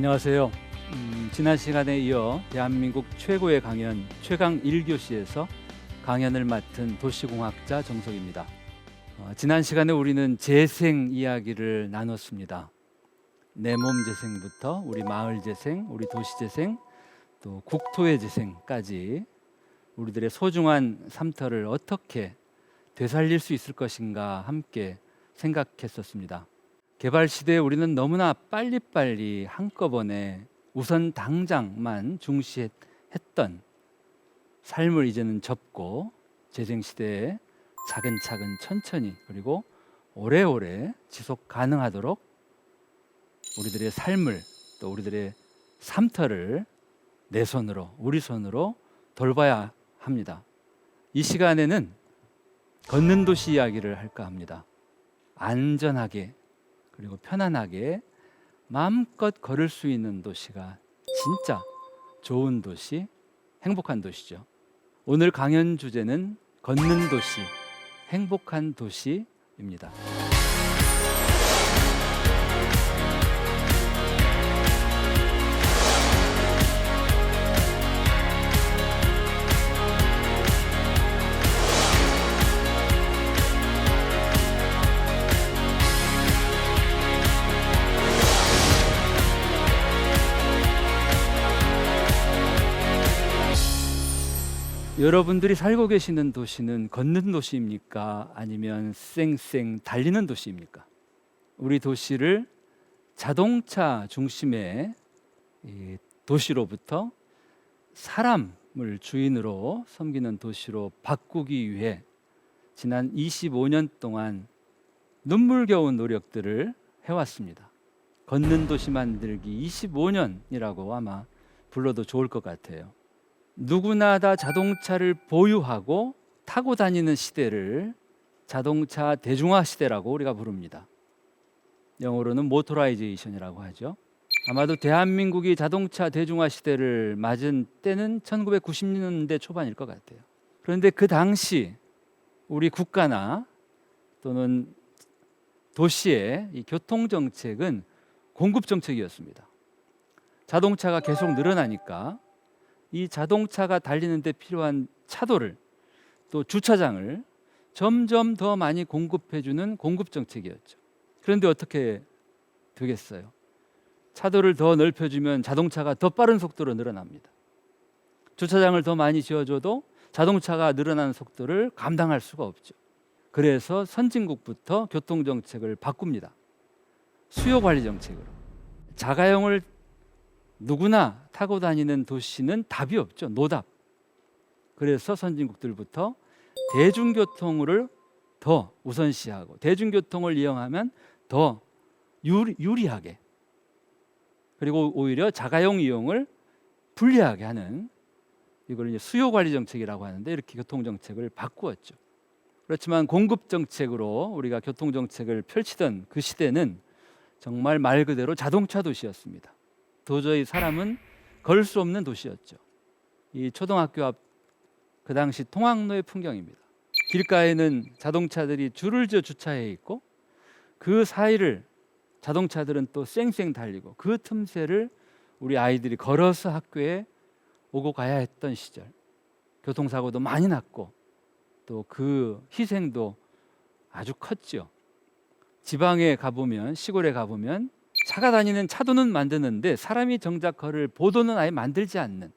안녕하세요. 지난 시간에 이어 대한민국 최고의 강연 최강 1교시에서 강연을 맡은 도시공학자 정석입니다. 지난 시간에 우리는 재생 이야기를 나눴습니다. 내 몸 재생부터 우리 마을 재생, 우리 도시 재생, 또 국토의 재생까지 우리들의 소중한 삶터를 어떻게 되살릴 수 있을 것인가 함께 생각했었습니다. 개발 시대에 우리는 너무나 빨리빨리 한꺼번에 우선 당장만 중시했던 삶을 이제는 접고 재생 시대에 차근차근 천천히 그리고 오래오래 지속 가능하도록 우리들의 삶을 또 우리들의 삶터를 내 손으로 우리 손으로 돌봐야 합니다. 이 시간에는 걷는 도시 이야기를 할까 합니다. 안전하게 그리고 편안하게 마음껏 걸을 수 있는 도시가 진짜 좋은 도시, 행복한 도시죠. 오늘 강연 주제는 걷는 도시, 행복한 도시입니다. 여러분들이 살고 계시는 도시는 걷는 도시입니까? 아니면 쌩쌩 달리는 도시입니까? 우리 도시를 자동차 중심의 도시로부터 사람을 주인으로 섬기는 도시로 바꾸기 위해 지난 25년 동안 눈물겨운 노력들을 해왔습니다. 걷는 도시 만들기 25년이라고 아마 불러도 좋을 것 같아요. 누구나 다 자동차를 보유하고 타고 다니는 시대를 자동차 대중화 시대라고 우리가 부릅니다. 영어로는 모토라이제이션이라고 하죠. 아마도 대한민국이 자동차 대중화 시대를 맞은 때는 1990년대 초반일 것 같아요. 그런데 그 당시 우리 국가나 또는 도시의 이 교통정책은 공급정책이었습니다. 자동차가 계속 늘어나니까 이 자동차가 달리는 데 필요한 차도를 또 주차장을 점점 더 많이 공급해주는 공급정책이었죠. 그런데 어떻게 되겠어요? 차도를 더 넓혀주면 자동차가 더 빠른 속도로 늘어납니다. 주차장을 더 많이 지어줘도 자동차가 늘어나는 속도를 감당할 수가 없죠. 그래서 선진국부터 교통정책을 바꿉니다. 수요관리정책으로. 자가용을 누구나 타고 다니는 도시는 답이 없죠. 노답. 그래서 선진국들부터 대중교통을 더 우선시하고 대중교통을 이용하면 더 유리하게 그리고 오히려 자가용 이용을 불리하게 하는 이걸 이제 수요관리정책이라고 하는데 이렇게 교통정책을 바꾸었죠. 그렇지만 공급정책으로 우리가 교통정책을 펼치던 그 시대는 정말 말 그대로 자동차 도시였습니다. 도저히 사람은 걸 수 없는 도시였죠. 이 초등학교 앞 그 당시 통학로의 풍경입니다. 길가에는 자동차들이 줄을 지어 주차해 있고 그 사이를 자동차들은 또 쌩쌩 달리고 그 틈새를 우리 아이들이 걸어서 학교에 오고 가야 했던 시절. 교통사고도 많이 났고 또 그 희생도 아주 컸죠. 지방에 가보면 시골에 가보면 차가 다니는 차도는 만드는데 사람이 정작 걸을 보도는 아예 만들지 않는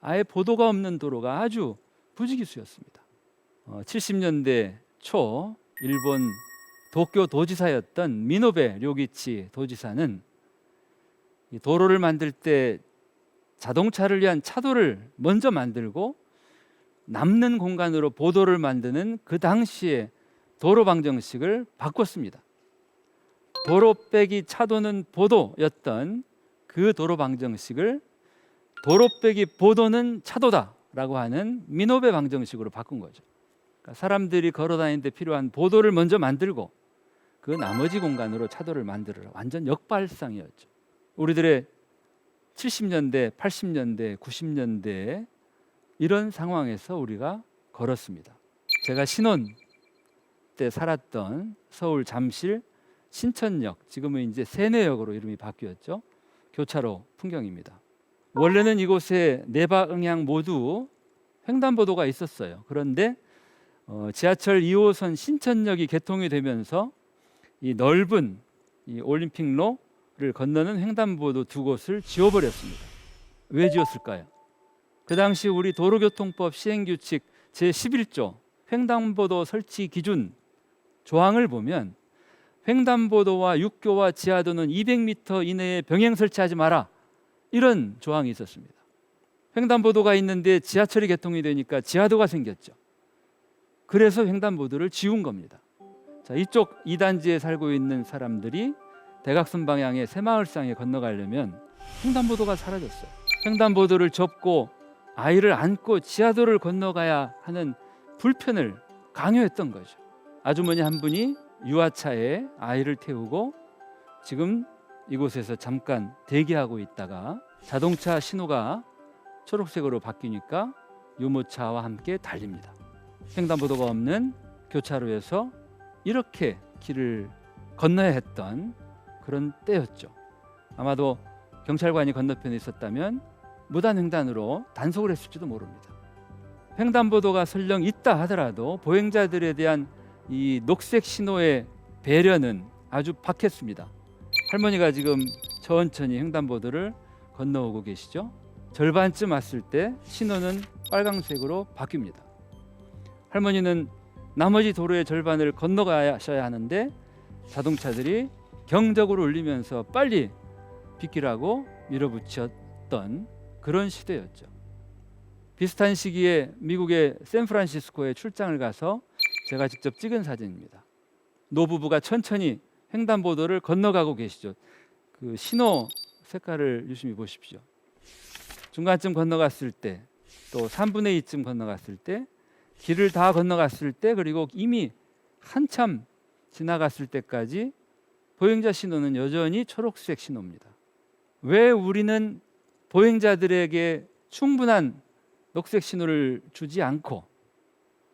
아예 보도가 없는 도로가 아주 부지기수였습니다. 70년대 초 일본 도쿄 도지사였던 미노베 료기치 도지사는 이 도로를 만들 때 자동차를 위한 차도를 먼저 만들고 남는 공간으로 보도를 만드는 그 당시의 도로 방정식을 바꿨습니다. 도로 빼기 차도는 보도였던 그 도로 방정식을 도로 빼기 보도는 차도다라고 하는 미노베 방정식으로 바꾼 거죠. 그러니까 사람들이 걸어 다니는 데 필요한 보도를 먼저 만들고 그 나머지 공간으로 차도를 만들어라. 완전 역발상이었죠. 우리들의 70년대, 80년대, 90년대 이런 상황에서 우리가 걸었습니다. 제가 신혼 때 살았던 서울 잠실 신천역, 지금은 이제 세내역으로 이름이 바뀌었죠. 교차로 풍경입니다. 원래는 이곳에 내박응양 모두 횡단보도가 있었어요. 그런데 지하철 2호선 신천역이 개통이 되면서 이 넓은 이 올림픽로를 건너는 횡단보도 두 곳을 지워버렸습니다. 왜 지었을까요? 그 당시 우리 도로교통법 시행규칙 제11조 횡단보도 설치 기준 조항을 보면 횡단보도와 육교와 지하도는 200m 이내에 병행 설치하지 마라, 이런 조항이 있었습니다. 횡단보도가 있는데 지하철이 개통이 되니까 지하도가 생겼죠. 그래서 횡단보도를 지운 겁니다. 자, 이쪽 2단지에 살고 있는 사람들이 대각선 방향의 새마을상에 건너가려면 횡단보도가 사라졌어요. 횡단보도를 접고 아이를 안고 지하도를 건너가야 하는 불편을 강요했던 거죠. 아주머니 한 분이 유아차에 아이를 태우고 지금 이곳에서 잠깐 대기하고 있다가 자동차 신호가 초록색으로 바뀌니까 유모차와 함께 달립니다. 횡단보도가 없는 교차로에서 이렇게 길을 건너야 했던 그런 때였죠. 아마도 경찰관이 건너편에 있었다면 무단횡단으로 단속을 했을지도 모릅니다. 횡단보도가 설령 있다 하더라도 보행자들에 대한 이 녹색 신호의 배려는 아주 박했습니다. 할머니가 지금 천천히 횡단보도를 건너오고 계시죠. 절반쯤 왔을 때 신호는 빨강색으로 바뀝니다. 할머니는 나머지 도로의 절반을 건너가셔야 하는데 자동차들이 경적으로 울리면서 빨리 비키라고 밀어붙였던 그런 시대였죠. 비슷한 시기에 미국의 샌프란시스코에 출장을 가서 제가 직접 찍은 사진입니다. 노부부가 천천히 횡단보도를 건너가고 계시죠. 그 신호 색깔을 유심히 보십시오. 중간쯤 건너갔을 때, 또 3분의 2쯤 건너갔을 때, 길을 다 건너갔을 때, 그리고 이미 한참 지나갔을 때까지 보행자 신호는 여전히 초록색 신호입니다. 왜 우리는 보행자들에게 충분한 녹색 신호를 주지 않고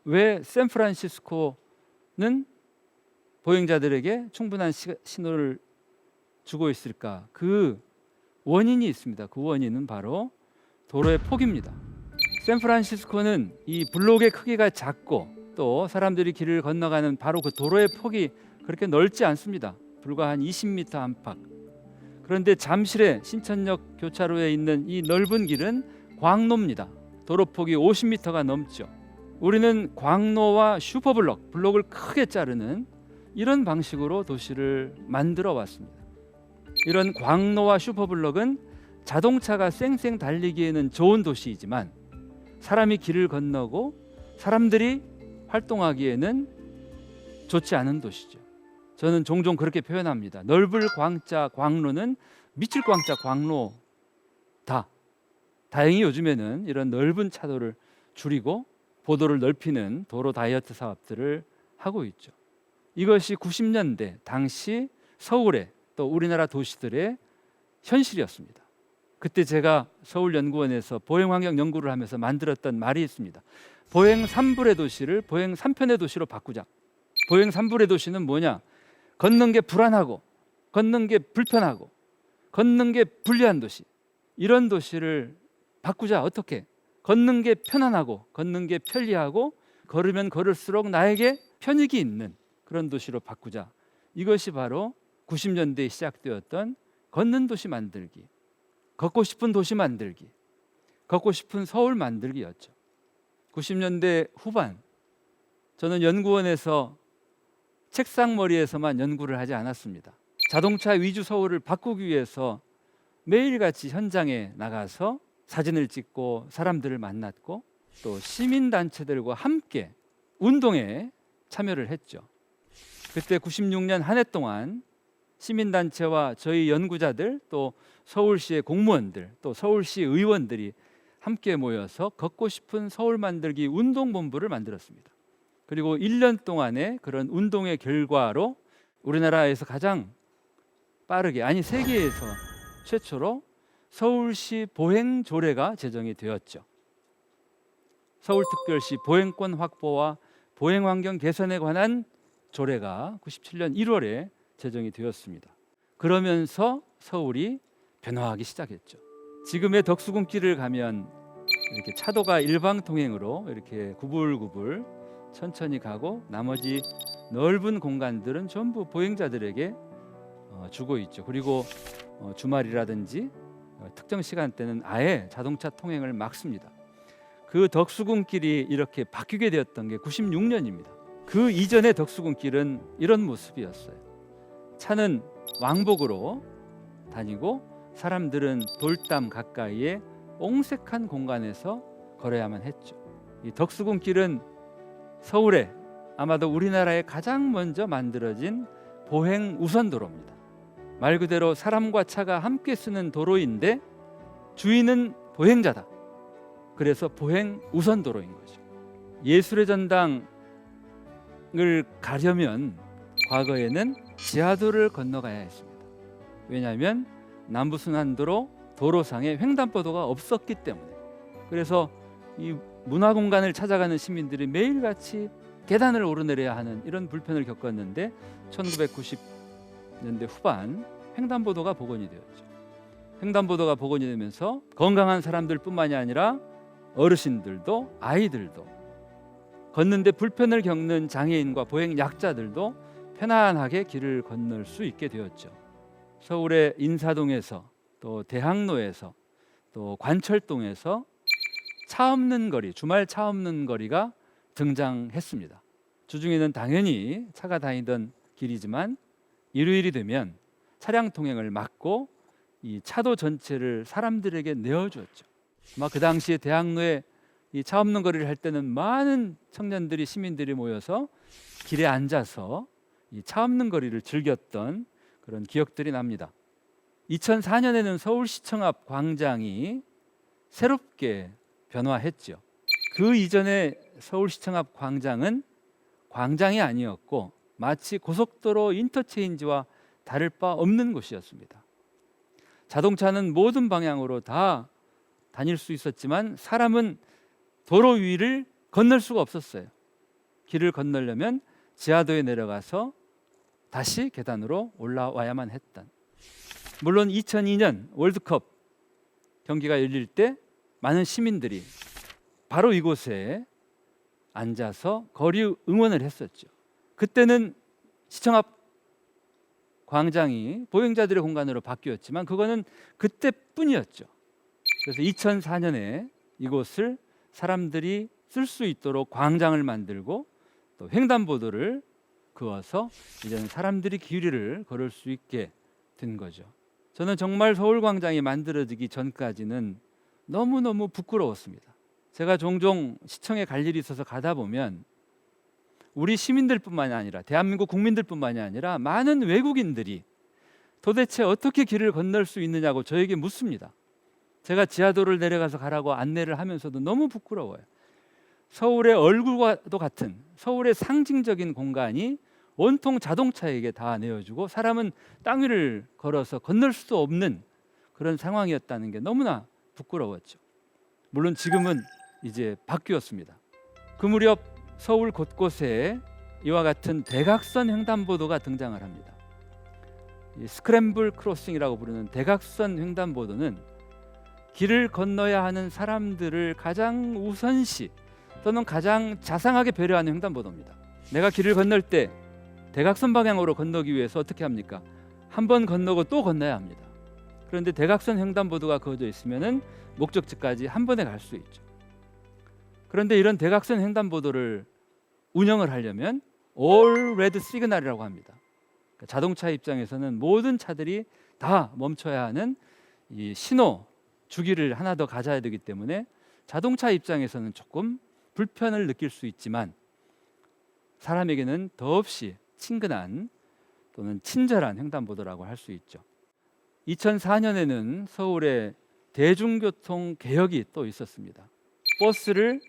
왜 샌프란시스코는 보행자들에게 충분한 신호를 주고 있을까? 그 원인이 있습니다. 그 원인은 바로 도로의 폭입니다. 샌프란시스코는 이 블록의 크기가 작고 또 사람들이 길을 건너가는 바로 그 도로의 폭이 그렇게 넓지 않습니다. 불과 한 20m 안팎. 그런데 잠실의 신천역 교차로에 있는 이 넓은 길은 광로입니다. 도로폭이 50m가 넘죠. 우리는 광로와 슈퍼블록, 블록을 크게 자르는 이런 방식으로 도시를 만들어 왔습니다. 이런 광로와 슈퍼블록은 자동차가 쌩쌩 달리기에는 좋은 도시이지만 사람이 길을 건너고 사람들이 활동하기에는 좋지 않은 도시죠. 저는 종종 그렇게 표현합니다. 넓을 광자 광로는 미칠 광자 광로다. 다행히 요즘에는 이런 넓은 차도를 줄이고 보도를 넓히는 도로 다이어트 사업들을 하고 있죠. 이것이 90년대 당시 서울의 또 우리나라 도시들의 현실이었습니다. 그때 제가 서울연구원에서 보행환경 연구를 하면서 만들었던 말이 있습니다. 보행 3불의 도시를 보행 3편의 도시로 바꾸자. 보행 3불의 도시는 뭐냐? 걷는 게 불안하고 걷는 게 불편하고 걷는 게 불리한 도시, 이런 도시를 바꾸자. 어떻게? 걷는 게 편안하고 걷는 게 편리하고 걸으면 걸을수록 나에게 편익이 있는 그런 도시로 바꾸자. 이것이 바로 90년대에 시작되었던 걷는 도시 만들기, 걷고 싶은 도시 만들기, 걷고 싶은 서울 만들기였죠. 90년대 후반, 저는 연구원에서 책상머리에서만 연구를 하지 않았습니다. 자동차 위주 서울을 바꾸기 위해서 매일같이 현장에 나가서 사진을 찍고 사람들을 만났고 또 시민단체들과 함께 운동에 참여를 했죠. 그때 96년 한 해 동안 시민단체와 저희 연구자들 또 서울시의 공무원들 또 서울시 의원들이 함께 모여서 걷고 싶은 서울 만들기 운동본부를 만들었습니다. 그리고 1년 동안의 그런 운동의 결과로 우리나라에서 가장 빠르게, 아니 세계에서 최초로 서울시 보행조례가 제정이 되었죠. 서울특별시 보행권 확보와 보행환경 개선에 관한 조례가 97년 1월에 제정이 되었습니다. 그러면서 서울이 변화하기 시작했죠. 지금의 덕수궁길을 가면 이렇게 차도가 일방통행으로 이렇게 구불구불 천천히 가고 나머지 넓은 공간들은 전부 보행자들에게 주고 있죠. 그리고 주말이라든지 특정 시간대는 아예 자동차 통행을 막습니다. 그 덕수궁길이 이렇게 바뀌게 되었던 게 96년입니다. 그 이전의 덕수궁길은 이런 모습이었어요. 차는 왕복으로 다니고 사람들은 돌담 가까이에 옹색한 공간에서 걸어야만 했죠. 이 덕수궁길은 서울에 아마도 우리나라에 가장 먼저 만들어진 보행 우선도로입니다. 말 그대로 사람과 차가 함께 쓰는 도로인데 주인은 보행자다. 그래서 보행 우선도로인 거죠. 예술의 전당을 가려면 과거에는 지하도를 건너가야 했습니다. 왜냐하면 남부순환도로 도로상에 횡단보도가 없었기 때문에. 그래서 이 문화공간을 찾아가는 시민들이 매일같이 계단을 오르내려야 하는 이런 불편을 겪었는데 1990년대 후반 횡단보도가 복원이 되었죠. 횡단보도가 복원이 되면서 건강한 사람들뿐만이 아니라 어르신들도 아이들도 걷는데 불편을 겪는 장애인과 보행 약자들도 편안하게 길을 건널 수 있게 되었죠. 서울의 인사동에서 또 대학로에서 또 관철동에서 차 없는 거리, 주말 차 없는 거리가 등장했습니다. 주중에는 당연히 차가 다니던 길이지만 일요일이 되면 차량 통행을 막고 이 차도 전체를 사람들에게 내어주었죠. 막 그 당시에 대학로에 이 차 없는 거리를 할 때는 많은 청년들이 시민들이 모여서 길에 앉아서 이 차 없는 거리를 즐겼던 그런 기억들이 납니다. 2004년에는 서울시청 앞 광장이 새롭게 변화했죠. 그 이전에 서울시청 앞 광장은 광장이 아니었고 마치 고속도로 인터체인지와 다를 바 없는 곳이었습니다. 자동차는 모든 방향으로 다 다닐 수 있었지만 사람은 도로 위를 건널 수가 없었어요. 길을 건너려면 지하도에 내려가서 다시 계단으로 올라와야만 했던. 물론 2002년 월드컵 경기가 열릴 때 많은 시민들이 바로 이곳에 앉아서 거리 응원을 했었죠. 그때는 시청 앞 광장이 보행자들의 공간으로 바뀌었지만 그거는 그때뿐이었죠. 그래서 2004년에 이곳을 사람들이 쓸 수 있도록 광장을 만들고 또 횡단보도를 그어서 이제는 사람들이 길을 걸을 수 있게 된 거죠. 저는 정말 서울광장이 만들어지기 전까지는 너무너무 부끄러웠습니다. 제가 종종 시청에 갈 일이 있어서 가다 보면 우리 시민들뿐만이 아니라 대한민국 국민들뿐만이 아니라 많은 외국인들이 도대체 어떻게 길을 건널 수 있느냐고 저에게 묻습니다. 제가 지하도를 내려가서 가라고 안내를 하면서도 너무 부끄러워요. 서울의 얼굴과도 같은 서울의 상징적인 공간이 온통 자동차에게 다 내어주고 사람은 땅 위를 걸어서 건널 수도 없는 그런 상황이었다는 게 너무나 부끄러웠죠. 물론 지금은 이제 바뀌었습니다. 그 무렵 서울 곳곳에 이와 같은 대각선 횡단보도가 등장을 합니다. 이 스크램블 크로싱이라고 부르는 대각선 횡단보도는 길을 건너야 하는 사람들을 가장 우선시 또는 가장 자상하게 배려하는 횡단보도입니다. 내가 길을 건널 때 대각선 방향으로 건너기 위해서 어떻게 합니까? 한 번 건너고 또 건너야 합니다. 그런데 대각선 횡단보도가 그어져 있으면은 목적지까지 한 번에 갈 수 있죠. 그런데 이런 대각선 횡단보도를 운영을 하려면 All Red Signal이라고 합니다. 그러니까 자동차 입장에서는 모든 차들이 다 멈춰야 하는 이 신호 주기를 하나 더 가져야 되기 때문에 자동차 입장에서는 조금 불편을 느낄 수 있지만 사람에게는 더없이 친근한 또는 친절한 횡단보도라고 할 수 있죠. 2004년에는 서울에 대중교통 개혁이 또 있었습니다. 버스를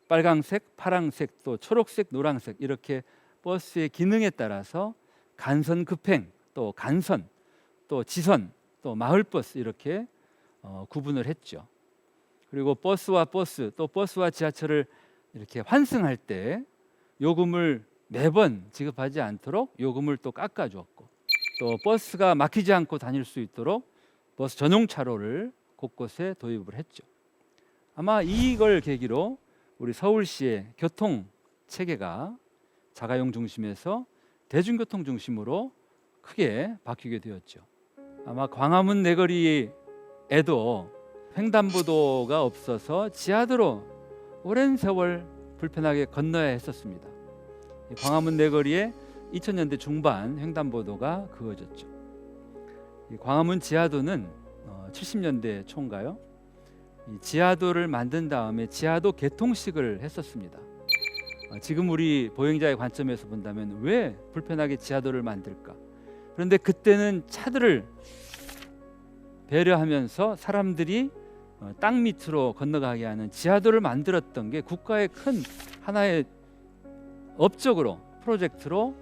빨강색, 파랑색, 또 초록색, 노란색 이렇게 버스의 기능에 따라서 간선 급행, 또 간선, 또 지선, 또 마을버스 이렇게 구분을 했죠. 그리고 버스와 버스, 또 버스와 지하철을 이렇게 환승할 때 요금을 매번 지급하지 않도록 요금을 또 깎아주었고 또 버스가 막히지 않고 다닐 수 있도록 버스 전용 차로를 곳곳에 도입을 했죠. 아마 이걸 계기로 우리 서울시의 교통 체계가 자가용 중심에서 대중교통 중심으로 크게 바뀌게 되었죠. 아마 광화문 내거리에도 횡단보도가 없어서 지하도로 오랜 세월 불편하게 건너야 했었습니다. 광화문 내거리에 2000년대 중반 횡단보도가 그어졌죠. 광화문 지하도는 70년대 초인가요? 이 지하도를 만든 다음에 지하도 개통식을 했었습니다. 지금 우리 보행자의 관점에서 본다면 왜 불편하게 지하도를 만들까? 그런데 그때는 차들을 배려하면서 사람들이 땅 밑으로 건너가게 하는 지하도를 만들었던 게 국가의 큰 하나의 업적으로 프로젝트로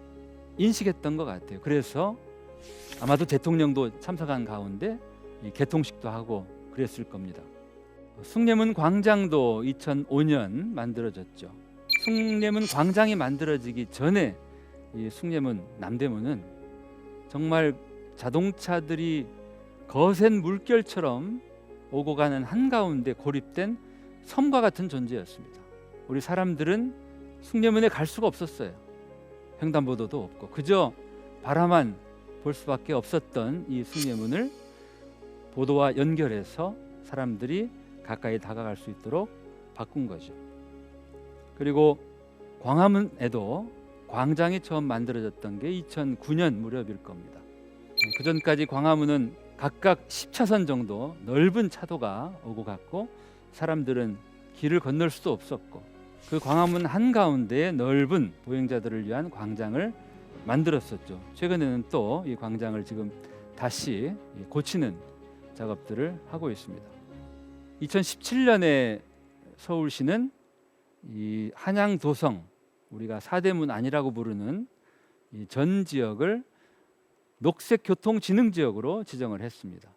인식했던 것 같아요. 그래서 아마도 대통령도 참석한 가운데 개통식도 하고 그랬을 겁니다. 숭례문 광장도 2005년 만들어졌죠. 숭례문 광장이 만들어지기 전에 이 숭례문 남대문은 정말 자동차들이 거센 물결처럼 오고 가는 한가운데 고립된 섬과 같은 존재였습니다. 우리 사람들은 숭례문에 갈 수가 없었어요. 횡단보도도 없고 그저 바라만 볼 수밖에 없었던 이 숭례문을 보도와 연결해서 사람들이 가까이 다가갈 수 있도록 바꾼 거죠. 그리고 광화문에도 광장이 처음 만들어졌던 게 2009년 무렵일 겁니다. 그 전까지 광화문은 각각 10차선 정도 넓은 차도가 오고 갔고 사람들은 길을 건널 수도 없었고 그 광화문 한가운데에 넓은 보행자들을 위한 광장을 만들었었죠. 최근에는 또 이 광장을 지금 다시 고치는 작업들을 하고 있습니다. 2017년에 서울시는 이 한양도성, 우리가 사대문 아니라고 부르는 이 전 지역을 녹색교통지능지역으로 지정을 했습니다.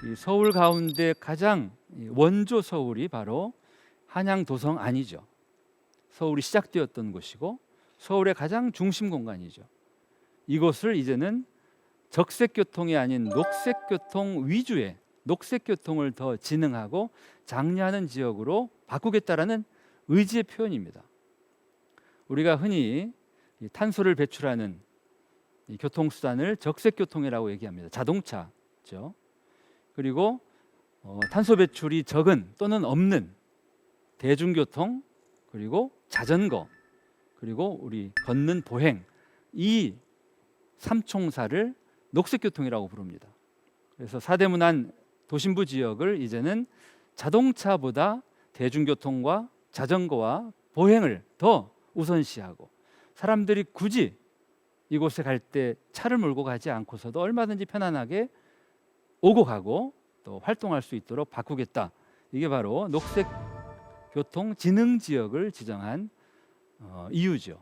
이 서울 가운데 가장 원조 서울이 바로 한양도성 안이죠. 서울이 시작되었던 곳이고 서울의 가장 중심 공간이죠. 이곳을 이제는 적색교통이 아닌 녹색교통 위주의 녹색교통을 더 진흥하고 장려하는 지역으로 바꾸겠다라는 의지의 표현입니다. 우리가 흔히 탄소를 배출하는 이 교통수단을 적색교통이라고 얘기합니다. 자동차죠. 그리고 탄소 배출이 적은 또는 없는 대중교통, 그리고 자전거, 그리고 우리 걷는 보행, 이 삼총사를 녹색교통이라고 부릅니다. 그래서 사대문안 도심부 지역을 이제는 자동차보다 대중교통과 자전거와 보행을 더 우선시하고 사람들이 굳이 이곳에 갈 때 차를 몰고 가지 않고서도 얼마든지 편안하게 오고 가고 또 활동할 수 있도록 바꾸겠다. 이게 바로 녹색교통지능지역을 지정한 이유죠.